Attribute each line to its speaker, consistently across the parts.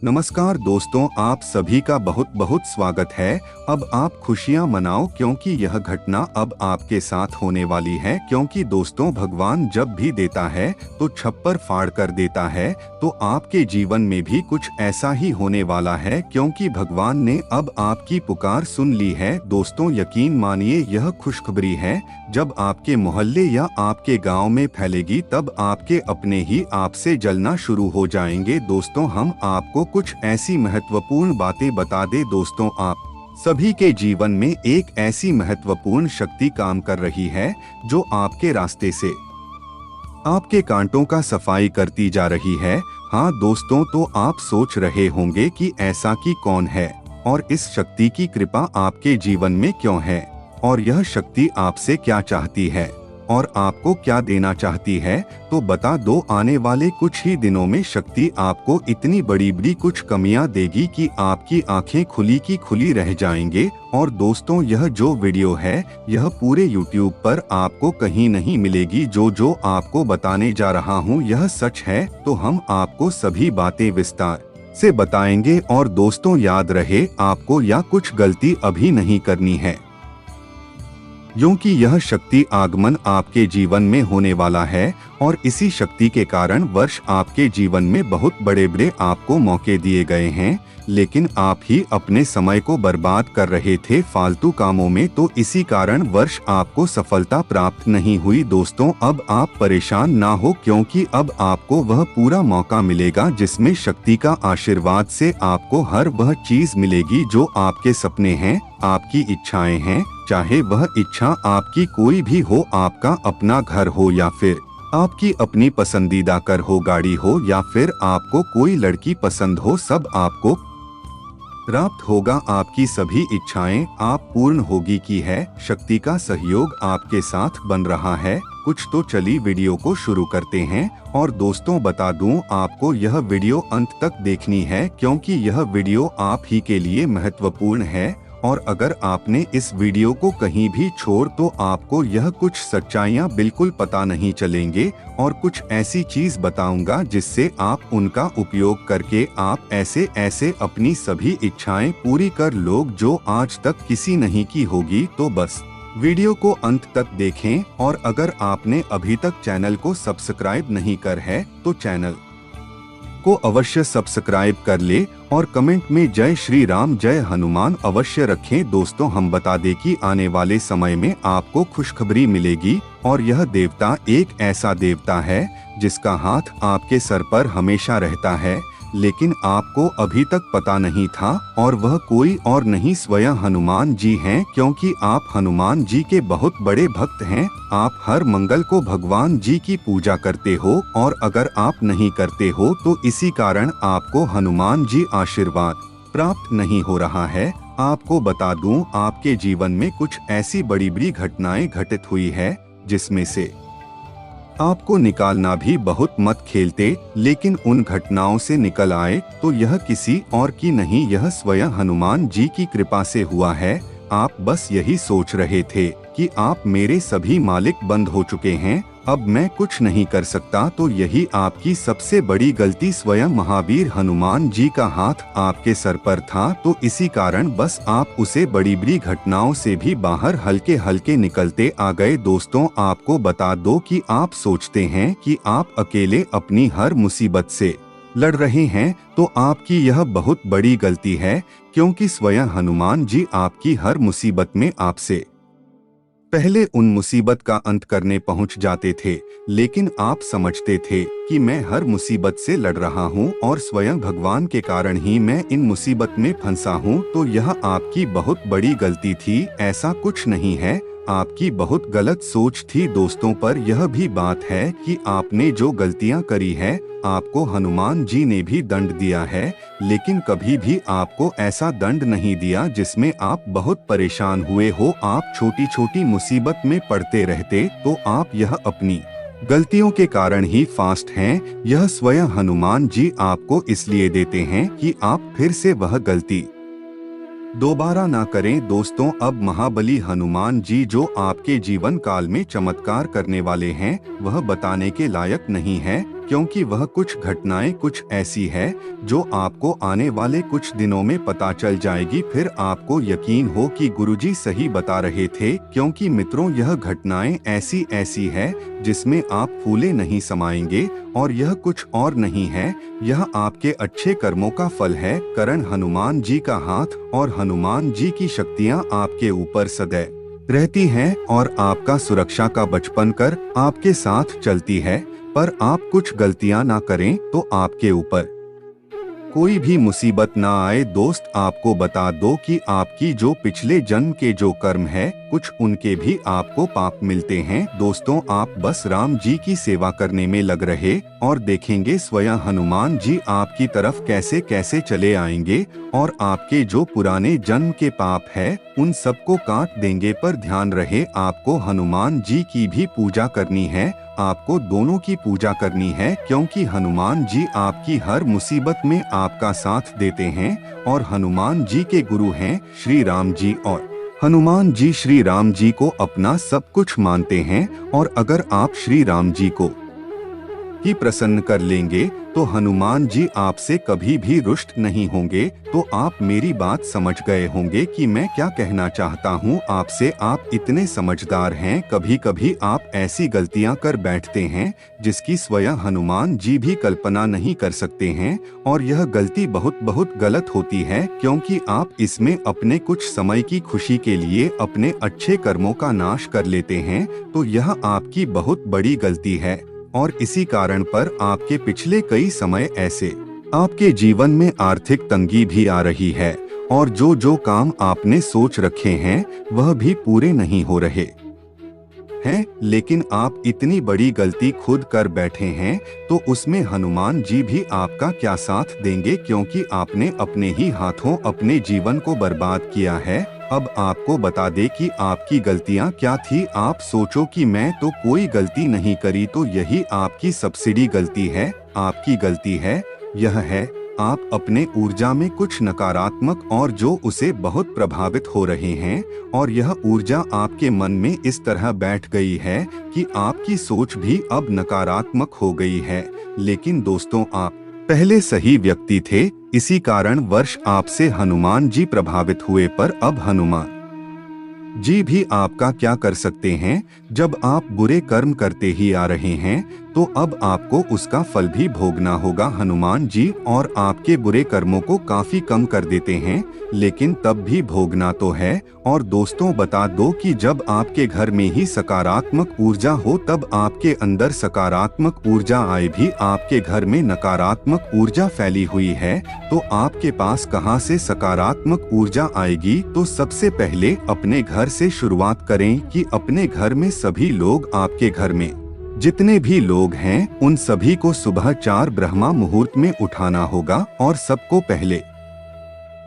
Speaker 1: नमस्कार दोस्तों, आप सभी का बहुत बहुत स्वागत है। अब आप खुशियां मनाओ क्योंकि यह घटना अब आपके साथ होने वाली है। क्योंकि दोस्तों, भगवान जब भी देता है तो छप्पर फाड़ कर देता है। तो आपके जीवन में भी कुछ ऐसा ही होने वाला है, क्योंकि भगवान ने अब आपकी पुकार सुन ली है। दोस्तों, यकीन मानिए, यह खुशखबरी है। जब आपके मोहल्ले या आपके गांव में फैलेगी तब आपके अपने ही आपसे जलना शुरू हो जाएंगे। दोस्तों, हम आपको कुछ ऐसी महत्वपूर्ण बातें बता दे। दोस्तों, आप सभी के जीवन में एक ऐसी महत्वपूर्ण शक्ति काम कर रही है जो आपके रास्ते से आपके कांटों का सफाई करती जा रही है। हाँ दोस्तों, तो आप सोच रहे होंगे कि ऐसा की कौन है और इस शक्ति की कृपा आपके जीवन में क्यों है, और यह शक्ति आपसे क्या चाहती है और आपको क्या देना चाहती है। तो बता दो, आने वाले कुछ ही दिनों में शक्ति आपको इतनी बड़ी बड़ी कुछ कमियां देगी कि आपकी आंखें खुली की खुली रह जाएंगे। और दोस्तों, यह जो वीडियो है यह पूरे YouTube पर आपको कहीं नहीं मिलेगी। जो आपको बताने जा रहा हूँ यह सच है। तो हम आपको सभी बातें विस्तार से बताएंगे। और दोस्तों, याद रहे, आपको या कुछ गलती अभी नहीं करनी है, क्योंकि यह शक्ति आगमन आपके जीवन में होने वाला है। और इसी शक्ति के कारण वर्ष आपके जीवन में बहुत बड़े बड़े आपको मौके दिए गए हैं, लेकिन आप ही अपने समय को बर्बाद कर रहे थे फालतू कामों में। तो इसी कारण वर्ष आपको सफलता प्राप्त नहीं हुई। दोस्तों, अब आप परेशान ना हो, क्योंकि अब आपको वह पूरा मौका मिलेगा जिसमें शक्ति का आशीर्वाद से आपको हर वह चीज मिलेगी जो आपके सपने हैं, आपकी इच्छाएं हैं। चाहे वह इच्छा आपकी कोई भी हो, आपका अपना घर हो या फिर आपकी अपनी पसंदीदा कार हो, गाड़ी हो, या फिर आपको कोई लड़की पसंद हो, सब आपको प्राप्त होगा। आपकी सभी इच्छाएं आप पूर्ण होगी की है। शक्ति का सहयोग आपके साथ बन रहा है। कुछ तो चलिए वीडियो को शुरू करते हैं। और दोस्तों, बता दूं, आपको यह वीडियो अंत तक देखनी है, क्योंकि यह वीडियो आप ही के लिए महत्वपूर्ण है। और अगर आपने इस वीडियो को कहीं भी छोड़ तो आपको यह कुछ सच्चाइयाँ बिल्कुल पता नहीं चलेंगे। और कुछ ऐसी चीज बताऊंगा जिससे आप उनका उपयोग करके आप ऐसे ऐसे अपनी सभी इच्छाएं पूरी कर लोग जो आज तक किसी नहीं की होगी। तो बस वीडियो को अंत तक देखें। और अगर आपने अभी तक चैनल को सब्सक्राइब नहीं कर है तो चैनल को अवश्य सब्सक्राइब कर ले और कमेंट में जय श्री राम, जय हनुमान अवश्य रखें। दोस्तों, हम बता दें कि आने वाले समय में आपको खुशखबरी मिलेगी। और यह देवता एक ऐसा देवता है जिसका हाथ आपके सर पर हमेशा रहता है, लेकिन आपको अभी तक पता नहीं था। और वह कोई और नहीं, स्वयं हनुमान जी हैं। क्योंकि आप हनुमान जी के बहुत बड़े भक्त हैं। आप हर मंगल को भगवान जी की पूजा करते हो, और अगर आप नहीं करते हो तो इसी कारण आपको हनुमान जी आशीर्वाद प्राप्त नहीं हो रहा है। आपको बता दूं, आपके जीवन में कुछ ऐसी बड़ी बड़ी घटनाएं घटित हुई है जिसमें से आपको निकालना भी बहुत मत खेलते, लेकिन उन घटनाओं से निकल आए तो यह किसी और की नहीं, यह स्वयं हनुमान जी की कृपा से हुआ है। आप बस यही सोच रहे थे कि आप मेरे सभी मालिक बंद हो चुके हैं, अब मैं कुछ नहीं कर सकता। तो यही आपकी सबसे बड़ी गलती। स्वयं महावीर हनुमान जी का हाथ आपके सर पर था, तो इसी कारण बस आप उसे बड़ी बड़ी घटनाओं से भी बाहर हल्के हल्के निकलते आ गए। दोस्तों, आपको बता दो कि आप सोचते हैं कि आप अकेले अपनी हर मुसीबत से लड़ रहे हैं, तो आपकी यह बहुत बड़ी गलती है। क्योंकि स्वयं हनुमान जी आपकी हर मुसीबत में आपसे पहले उन मुसीबत का अंत करने पहुंच जाते थे। लेकिन आप समझते थे कि मैं हर मुसीबत से लड़ रहा हूं और स्वयं भगवान के कारण ही मैं इन मुसीबत में फंसा हूं। तो यह आपकी बहुत बड़ी गलती थी, ऐसा कुछ नहीं है। आपकी बहुत गलत सोच थी। दोस्तों, पर यह भी बात है कि आपने जो गलतियां करी है आपको हनुमान जी ने भी दंड दिया है, लेकिन कभी भी आपको ऐसा दंड नहीं दिया जिसमें आप बहुत परेशान हुए हो। आप छोटी छोटी मुसीबत में पड़ते रहते, तो आप यह अपनी गलतियों के कारण ही फास्ट हैं। यह स्वयं हनुमान जी आपको इसलिए देते हैं कि आप फिर से वह गलती दोबारा ना करें। दोस्तों, अब महाबली हनुमान जी जो आपके जीवन काल में चमत्कार करने वाले हैं, वह बताने के लायक नहीं है। क्योंकि वह कुछ घटनाएं कुछ ऐसी है जो आपको आने वाले कुछ दिनों में पता चल जाएगी। फिर आपको यकीन हो कि गुरुजी सही बता रहे थे, क्योंकि मित्रों यह घटनाएं ऐसी ऐसी है जिसमें आप फूले नहीं समाएंगे। और यह कुछ और नहीं है, यह आपके अच्छे कर्मों का फल है। करण हनुमान जी का हाथ और हनुमान जी की शक्तियाँ आपके ऊपर सदैव रहती हैं और आपका सुरक्षा का बचपन कर आपके साथ चलती है। पर आप कुछ गलतियां ना करें तो आपके ऊपर कोई भी मुसीबत ना आए। दोस्त आपको बता दो कि आपकी जो पिछले जन्म के जो कर्म है, कुछ उनके भी आपको पाप मिलते हैं। दोस्तों आप बस राम जी की सेवा करने में लग रहे और देखेंगे स्वयं हनुमान जी आपकी तरफ कैसे कैसे चले आएंगे और आपके जो पुराने जन्म के पाप है उन सबको काट देंगे। पर ध्यान रहे, आपको हनुमान जी की भी पूजा करनी है, आपको दोनों की पूजा करनी है, क्योंकि हनुमान जी आपकी हर मुसीबत में आपका साथ देते हैं और हनुमान जी के गुरु हैं श्री राम जी। और हनुमान जी श्री राम जी को अपना सब कुछ मानते हैं और अगर आप श्री राम जी को ही प्रसन्न कर लेंगे तो हनुमान जी आपसे कभी भी रुष्ट नहीं होंगे। तो आप मेरी बात समझ गए होंगे कि मैं क्या कहना चाहता हूँ आपसे। आप इतने समझदार हैं, कभी कभी आप ऐसी गलतियाँ कर बैठते हैं जिसकी स्वयं हनुमान जी भी कल्पना नहीं कर सकते हैं। और यह गलती बहुत बहुत गलत होती है, क्योंकि आप इसमें अपने कुछ समय की खुशी के लिए अपने अच्छे कर्मों का नाश कर लेते हैं। तो यह आपकी बहुत बड़ी गलती है और इसी कारण पर आपके पिछले कई समय ऐसे आपके जीवन में आर्थिक तंगी भी आ रही है और जो काम आपने सोच रखे हैं वह भी पूरे नहीं हो रहे हैं। लेकिन आप इतनी बड़ी गलती खुद कर बैठे हैं तो उसमें हनुमान जी भी आपका क्या साथ देंगे, क्योंकि आपने अपने ही हाथों अपने जीवन को बर्बाद किया है। अब आपको बता दे कि आपकी गलतियां क्या थी। आप सोचो कि मैं तो कोई गलती नहीं करी, तो यही आपकी सबसिडी गलती है। आपकी गलती है यह है आप अपने ऊर्जा में कुछ नकारात्मक और जो उसे बहुत प्रभावित हो रहे हैं और यह ऊर्जा आपके मन में इस तरह बैठ गई है कि आपकी सोच भी अब नकारात्मक हो गई है। लेकिन दोस्तों आप पहले सही व्यक्ति थे, इसी कारण वर्ष आपसे हनुमान जी प्रभावित हुए। पर अब हनुमान जी भी आपका क्या कर सकते हैं। जब आप बुरे कर्म करते ही आ रहे हैं तो अब आपको उसका फल भी भोगना होगा। हनुमान जी और आपके बुरे कर्मों को काफी कम कर देते हैं, लेकिन तब भी भोगना तो है। और दोस्तों बता दो कि जब आपके घर में ही सकारात्मक ऊर्जा हो तब आपके अंदर सकारात्मक ऊर्जा आए। भी आपके घर में नकारात्मक ऊर्जा फैली हुई है तो आपके पास कहां से सकारात्मक ऊर्जा आएगी। तो सबसे पहले अपने घर से शुरुआत करें कि अपने घर में सभी लोग, आपके घर में जितने भी लोग हैं उन सभी को सुबह 4 ब्रह्मा मुहूर्त में उठाना होगा और सबको पहले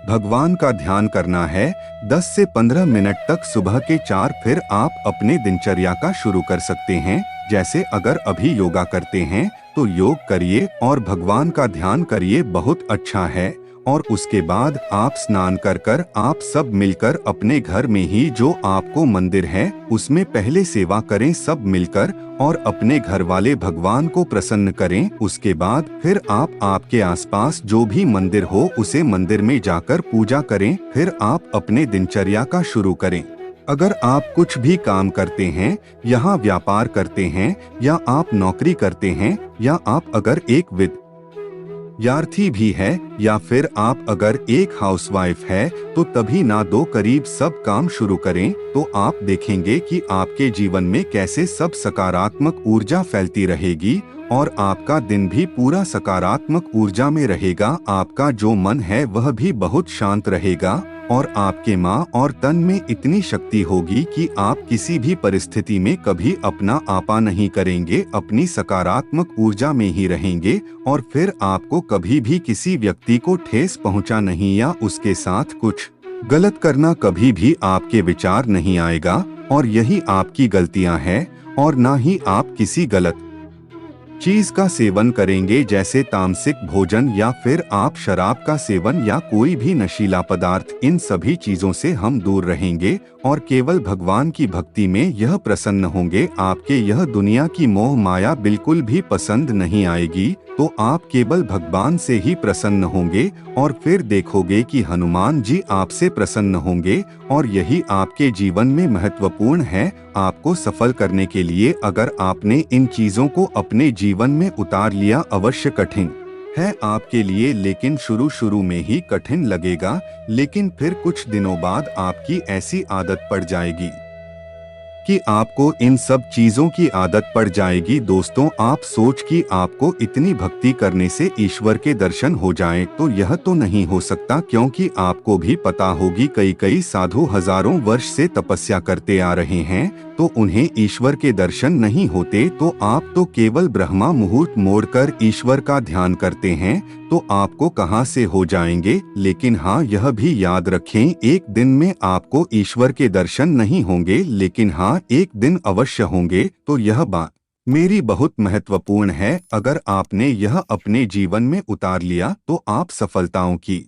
Speaker 1: भगवान का ध्यान करना है 10 से 15 मिनट तक सुबह के 4। फिर आप अपने दिनचर्या का शुरू कर सकते हैं। जैसे अगर अभी योगा करते हैं तो योग करिए और भगवान का ध्यान करिए, बहुत अच्छा है। और उसके बाद आप स्नान कर आप सब मिलकर अपने घर में ही जो आपको मंदिर है उसमें पहले सेवा करें सब मिलकर और अपने घर वाले भगवान को प्रसन्न करें। उसके बाद फिर आप आपके आसपास जो भी मंदिर हो उसे मंदिर में जाकर पूजा करें। फिर आप अपने दिनचर्या का शुरू करें। अगर आप कुछ भी काम करते हैं, यहाँ व्यापार करते हैं या आप नौकरी करते हैं या आप अगर एक विद्यार्थी भी है या फिर आप अगर एक हाउसवाइफ है तो तभी ना दो करीब सब काम शुरू करें। तो आप देखेंगे कि आपके जीवन में कैसे सब सकारात्मक ऊर्जा फैलती रहेगी और आपका दिन भी पूरा सकारात्मक ऊर्जा में रहेगा। आपका जो मन है वह भी बहुत शांत रहेगा और आपके माँ और तन में इतनी शक्ति होगी कि आप किसी भी परिस्थिति में कभी अपना आपा नहीं करेंगे, अपनी सकारात्मक ऊर्जा में ही रहेंगे और फिर आपको कभी भी किसी व्यक्ति को ठेस पहुंचा नहीं या उसके साथ कुछ गलत करना कभी भी आपके विचार नहीं आएगा। और यही आपकी गलतियां हैं और ना ही आप किसी गलत चीज का सेवन करेंगे जैसे तामसिक भोजन या फिर आप शराब का सेवन या कोई भी नशीला पदार्थ। इन सभी चीजों से हम दूर रहेंगे और केवल भगवान की भक्ति में यह प्रसन्न होंगे। आपके यह दुनिया की मोह माया बिल्कुल भी पसंद नहीं आएगी, तो आप केवल भगवान से ही प्रसन्न होंगे और फिर देखोगे कि हनुमान जी आपसे प्रसन्न होंगे। और यही आपके जीवन में महत्वपूर्ण है। आपको सफल करने के लिए अगर आपने इन चीजों को अपने जीवन में उतार लिया, अवश्य कठिन है आपके लिए, लेकिन शुरू में ही कठिन लगेगा, लेकिन फिर कुछ दिनों बाद आपकी ऐसी आदत पड़ जाएगी कि आपको इन सब चीजों की आदत पड़ जाएगी। दोस्तों, आप सोच कि आपको इतनी भक्ति करने से ईश्वर के दर्शन हो जाएं, तो यह तो नहीं हो सकता, क्योंकि आपको भी पता होगी कई साधु हजारों वर्ष से तपस्या करते आ रहे हैं, तो उन्हें ईश्वर के दर्शन नहीं होते। तो आप तो केवल ब्रह्मा मुहूर्त मोड़कर ईश्वर का ध्यान करते हैं, तो आपको कहां से हो जाएंगे। लेकिन हाँ, यह भी याद रखें, एक दिन में आपको ईश्वर के दर्शन नहीं होंगे, लेकिन हाँ, एक दिन अवश्य होंगे। तो यह बात मेरी बहुत महत्वपूर्ण है। अगर आपने यह अपने जीवन में उतार लिया, तो आप सफलताओं की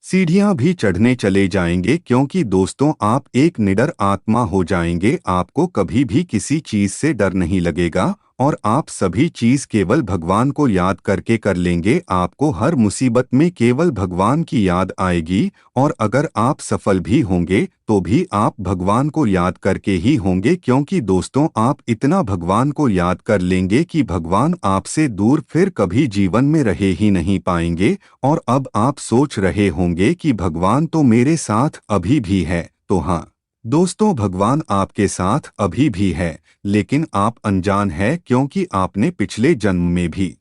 Speaker 1: सीढ़ियां भी चढ़ने चले जाएंगे, क्योंकि दोस्तों, आप एक निडर आत्मा हो जाएंगे। आपको कभी भी किसी चीज से डर नहीं लगेगा और आप सभी चीज केवल भगवान को याद करके कर लेंगे। आपको हर मुसीबत में केवल भगवान की याद आएगी, और अगर आप सफल भी होंगे तो भी आप भगवान को याद करके ही होंगे, क्योंकि दोस्तों, आप इतना भगवान को याद कर लेंगे कि भगवान आपसे दूर फिर कभी जीवन में रहे ही नहीं पाएंगे। और अब आप सोच रहे होंगे कि भगवान तो मेरे साथ अभी भी है। तो हाँ दोस्तों, भगवान आपके साथ अभी भी है, लेकिन आप अनजान है, क्योंकि आपने पिछले जन्म में भी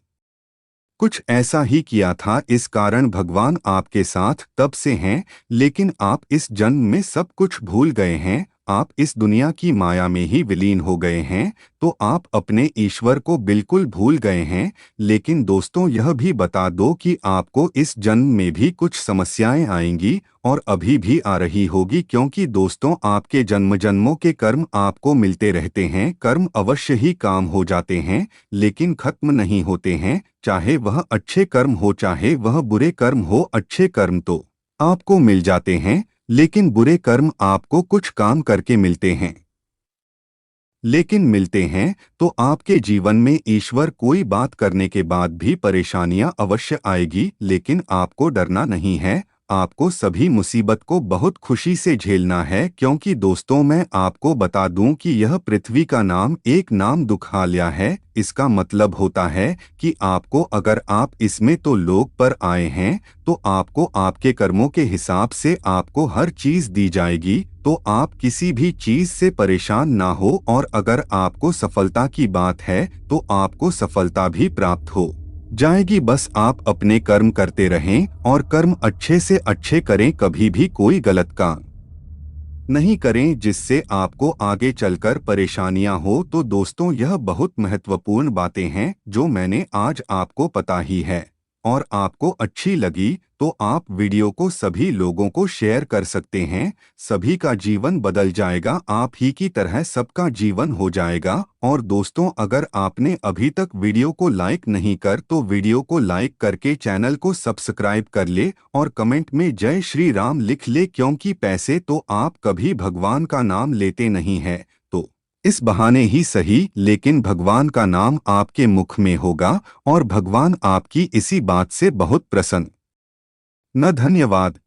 Speaker 1: कुछ ऐसा ही किया था। इस कारण भगवान आपके साथ तब से हैं, लेकिन आप इस जन्म में सब कुछ भूल गए हैं। आप इस दुनिया की माया में ही विलीन हो गए हैं, तो आप अपने ईश्वर को बिल्कुल भूल गए हैं। लेकिन दोस्तों, यह भी बता दो कि आपको इस जन्म में भी कुछ समस्याएं आएंगी और अभी भी आ रही होगी, क्योंकि दोस्तों, आपके जन्म जन्मों के कर्म आपको मिलते रहते हैं। कर्म अवश्य ही काम हो जाते हैं, लेकिन खत्म नहीं होते हैं। चाहे वह अच्छे कर्म हो, चाहे वह बुरे कर्म हो, अच्छे कर्म तो आपको मिल जाते हैं, लेकिन बुरे कर्म आपको कुछ काम करके मिलते हैं। लेकिन मिलते हैं तो आपके जीवन में ईश्वर कोई बात करने के बाद भी परेशानियां अवश्य आएगी, लेकिन आपको डरना नहीं है। आपको सभी मुसीबत को बहुत खुशी से झेलना है, क्योंकि दोस्तों, मैं आपको बता दूं कि यह पृथ्वी का नाम एक नाम दुखालय है। इसका मतलब होता है कि आपको, अगर आप इसमें तो लोक पर आए हैं, तो आपको आपके कर्मों के हिसाब से आपको हर चीज दी जाएगी। तो आप किसी भी चीज से परेशान ना हो, और अगर आपको सफलता की बात है तो आपको सफलता भी प्राप्त हो जाएगी। बस आप अपने कर्म करते रहें और कर्म अच्छे से अच्छे करें, कभी भी कोई गलत काम नहीं करें जिससे आपको आगे चलकर परेशानियां हो। तो दोस्तों, यह बहुत महत्वपूर्ण बातें हैं जो मैंने आज आपको पता ही है, और आपको अच्छी लगी तो आप वीडियो को सभी लोगों को शेयर कर सकते हैं। सभी का जीवन बदल जाएगा, आप ही की तरह सबका जीवन हो जाएगा। और दोस्तों, अगर आपने अभी तक वीडियो को लाइक नहीं कर, तो वीडियो को लाइक करके चैनल को सब्सक्राइब कर ले और कमेंट में जय श्री राम लिख ले, क्योंकि पैसे तो आप कभी भगवान का नाम लेते नहीं हैं, तो इस बहाने ही सही, लेकिन भगवान का नाम आपके मुख में होगा और भगवान आपकी इसी बात से बहुत प्रसन्न न। धन्यवाद।